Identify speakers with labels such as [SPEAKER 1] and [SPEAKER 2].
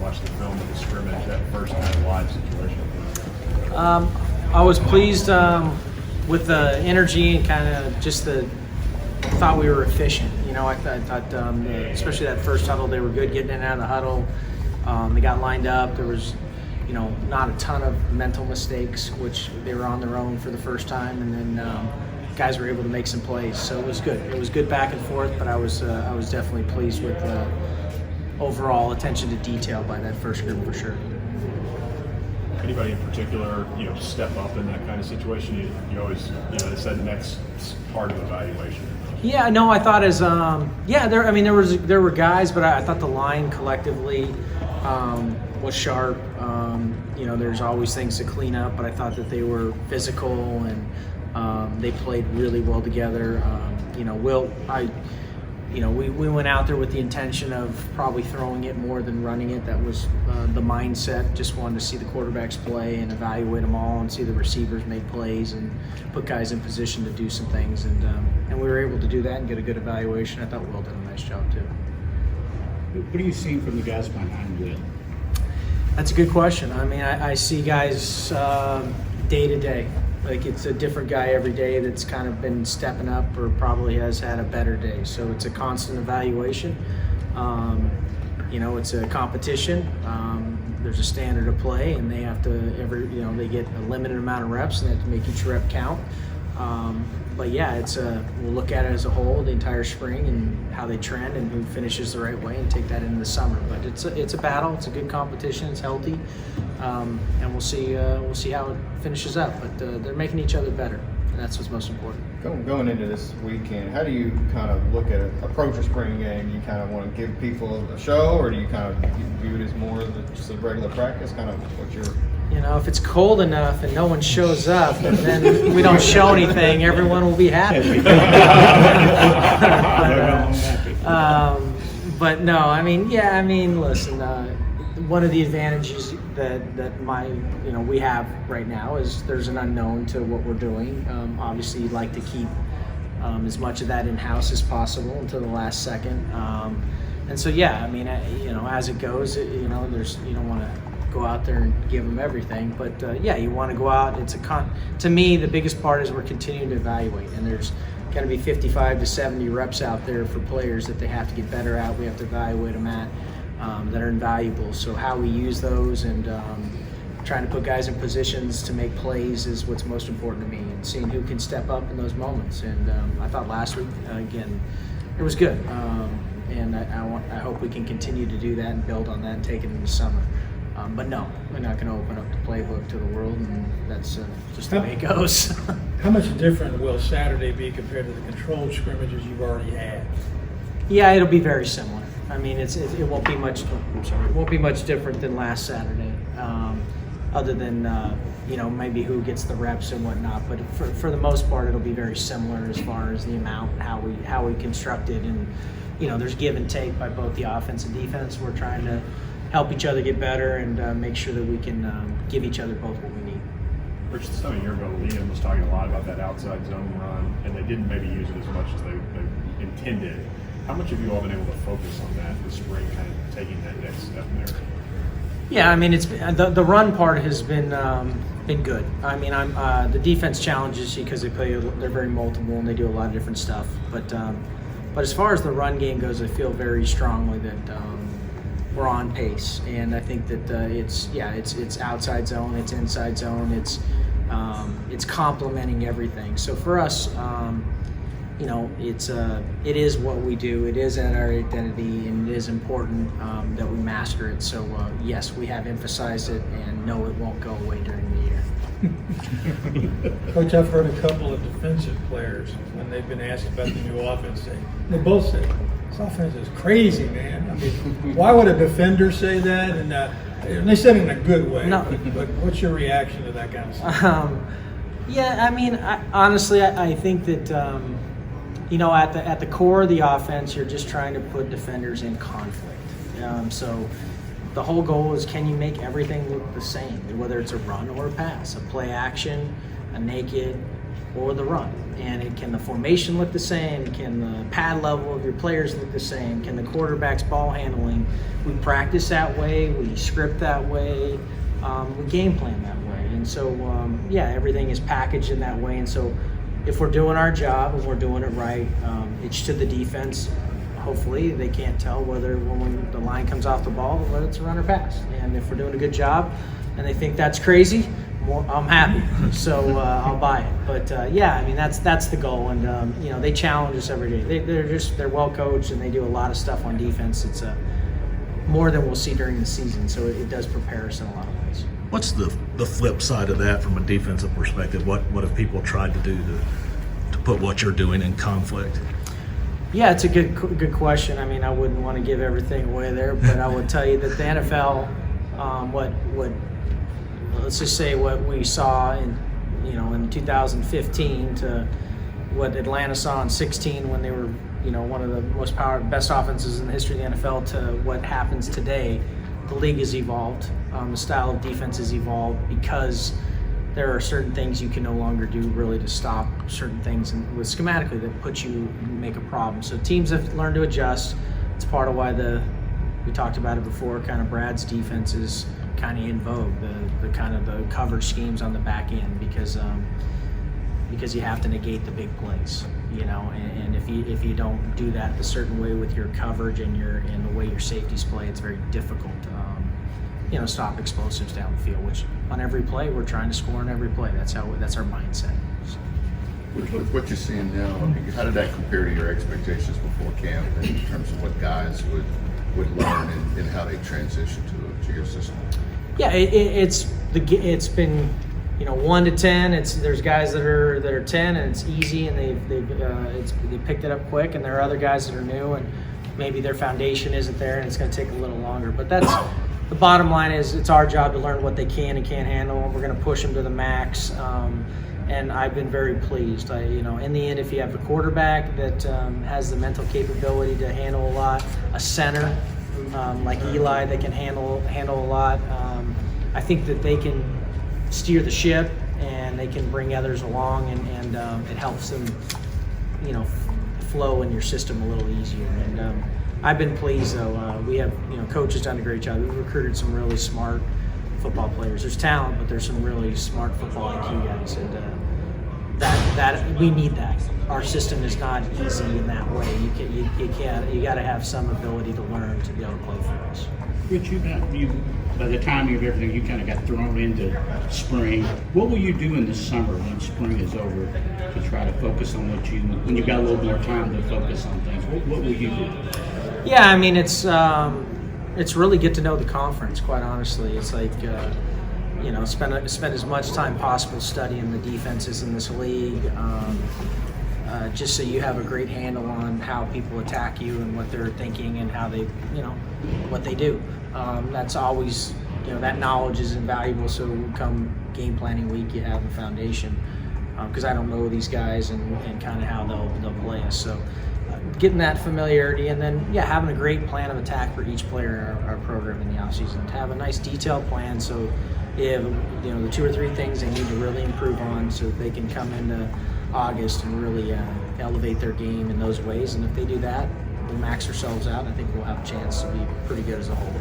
[SPEAKER 1] watch the film of the scrimmage, that first kind of live situation?
[SPEAKER 2] I was pleased with the energy and kind of just thought we were efficient. You know, I thought especially that first huddle, they were good getting in and out of the huddle. They got lined up. There was, you know, not a ton of mental mistakes, which they were on their own for the first time, and then guys were able to make some plays. So it was good. It was good back and forth, but I was definitely pleased with the overall attention to detail by that first group for sure.
[SPEAKER 1] Anybody in particular, you know, step up in that kind of situation? You always, you know, it's that next part of evaluation.
[SPEAKER 2] Yeah, no, I thought there were guys, but I thought the line collectively was sharp. You know, there's always things to clean up, but I thought that they were physical and they played really well together. You know, we went out there with the intention of probably throwing it more than running it. That was the mindset. Just wanted to see the quarterbacks play and evaluate them all and see the receivers make plays and put guys in position to do some things. And we were able to do that and get a good evaluation. I thought Will did a nice job too.
[SPEAKER 3] What are you seeing from the guys behind Will?
[SPEAKER 2] That's a good question. I mean, I see guys day to day. Like, it's a different guy every day that's kind of been stepping up or probably has had a better day. So it's a constant evaluation. You know, it's a competition. There's a standard of play, and they have to they get a limited amount of reps, and they have to make each rep count. But yeah, we'll look at it as a whole, the entire spring, and how they trend and who finishes the right way, and take that into the summer. But it's a battle. It's a good competition. It's healthy, and we'll see how it finishes up. But they're making each other better, and that's what's most important.
[SPEAKER 4] Going into this weekend, how do you kind of look at approach a spring game? You kind of want to give people a show, or do you kind of view it as more just a regular practice? Kind of what your
[SPEAKER 2] You know, if it's cold enough and no one shows up, and then we don't show anything, everyone will be happy. But no, I mean, listen. One of the advantages that we have right now is there's an unknown to what we're doing. Obviously, you'd like to keep as much of that in house as possible until the last second. And so, yeah, I mean, as it goes, you don't want to go out there and give them everything, but yeah, you want to go out. To me, the biggest part is we're continuing to evaluate, and there's going to be 55 to 70 reps out there for players that they have to get better at. We have to evaluate them at that are invaluable. So how we use those and trying to put guys in positions to make plays is what's most important to me, and seeing who can step up in those moments. And I thought last week, again, it was good, and I hope we can continue to do that and build on that and take it into summer. But no, we're not going to open up the playbook to the world, and that's just the way it goes.
[SPEAKER 5] How much different will Saturday be compared to the controlled scrimmages you've already had?
[SPEAKER 2] Yeah, it'll be very similar. I mean, it won't be much. It won't be much different than last Saturday, other than maybe who gets the reps and whatnot. But for the most part, it'll be very similar as far as the amount and how we construct it. And there's give and take by both the offense and defense. We're trying to help each other get better and make sure that we can give each other both what we need.
[SPEAKER 1] Rich, this time a year ago, Liam was talking a lot about that outside zone run, and they didn't maybe use it as much as they intended. How much have you all been able to focus on that this spring, kind of taking that next step there?
[SPEAKER 2] Yeah, I mean, it's the run part has been good. I mean, the defense challenges you because they're very multiple and they do a lot of different stuff. But as far as the run game goes, I feel very strongly that we're on pace, and I think that it's outside zone, it's inside zone, it's complementing everything. So for us, it is what we do. It is at our identity, and it is important that we master it. So yes, we have emphasized it, and no, it won't go away during the year.
[SPEAKER 5] Coach, I've heard a couple of defensive players when they've been asked about the new offense. They both say, "This offense is crazy, man." I mean, why would a defender say that? And they said it in a good way.
[SPEAKER 2] No.
[SPEAKER 5] But what's your reaction to that kind of stuff?
[SPEAKER 2] Yeah, I mean, honestly, I think that at the core of the offense, you're just trying to put defenders in conflict. So the whole goal is, can you make everything look the same, whether it's a run or a pass, a play action, a naked, or the run? And can the formation look the same? Can the pad level of your players look the same? Can the quarterback's ball handling? We practice that way, we script that way, we game plan that way. And so, everything is packaged in that way. And so if we're doing our job and we're doing it right, it's to the defense. Hopefully they can't tell whether when the line comes off the ball, whether it's a run or pass. And if we're doing a good job and they think that's crazy, I'm happy. So I'll buy it. But that's the goal. And they challenge us every day. They're well coached and they do a lot of stuff on defense. It's more than we'll see during the season. So it does prepare us in a lot of ways.
[SPEAKER 6] What's the flip side of that from a defensive perspective? What have people tried to do to put what you're doing in conflict?
[SPEAKER 2] Yeah, it's a good question. I mean, I wouldn't want to give everything away there, but I would tell you that the NFL, let's just say what we saw in 2015 to what Atlanta saw in 16 when they were one of the most best offenses in the history of the NFL to what happens today. The league has evolved. The style of defense has evolved because there are certain things you can no longer do really to stop certain things with schematically that make a problem. So teams have learned to adjust. It's part of why we talked about it before, kind of Brad's defense is kind of in vogue, the kind of the coverage schemes on the back end because you have to negate the big plays, and if you don't do that a certain way with your coverage and the way your safeties play, it's very difficult to stop explosives down the field, which on every play we're trying to score on every play. That's our mindset. So.
[SPEAKER 7] With what you're seeing now, how did that compare to your expectations before camp in terms of what guys would learn and how they transition to your system?
[SPEAKER 2] Yeah, it's been 1 to 10. There's guys that are 10 and it's easy and they picked it up quick, and there are other guys that are new and maybe their foundation isn't there and it's going to take a little longer. But that's the bottom line is it's our job to learn what they can and can't handle. We're going to push them to the max. And I've been very pleased. In the end, if you have a quarterback that has the mental capability to handle a lot, a center like Eli that can handle a lot, I think that they can steer the ship and they can bring others along, and it helps them, flow in your system a little easier. And I've been pleased though. We have, coaches done a great job. We've recruited some really smart football players. There's talent, but there's some really smart football IQ guys, and that we need that. Our system is not easy in that way. You got to have some ability to learn to be able to play for us.
[SPEAKER 3] Rich, by the timing of everything, you kind of got thrown into spring. What will you do in the summer when spring is over to try to focus on when you got a little more time to focus on things? What will you do?
[SPEAKER 2] Yeah, I mean, it's really get to know the conference, quite honestly. It's like, spend as much time possible studying the defenses in this league, just so you have a great handle on how people attack you and what they're thinking and how they, what they do. That's always, that knowledge is invaluable. So come game planning week, you have a foundation, because I don't know these guys and kind of how they'll play us. So getting that familiarity, and then having a great plan of attack for each player in our program in the offseason. To have a nice detailed plan, so you have the 2 or 3 things they need to really improve on, so that they can come into August and really elevate their game in those ways. And if they do that, we'll max ourselves out. I think we'll have a chance to be pretty good as a whole.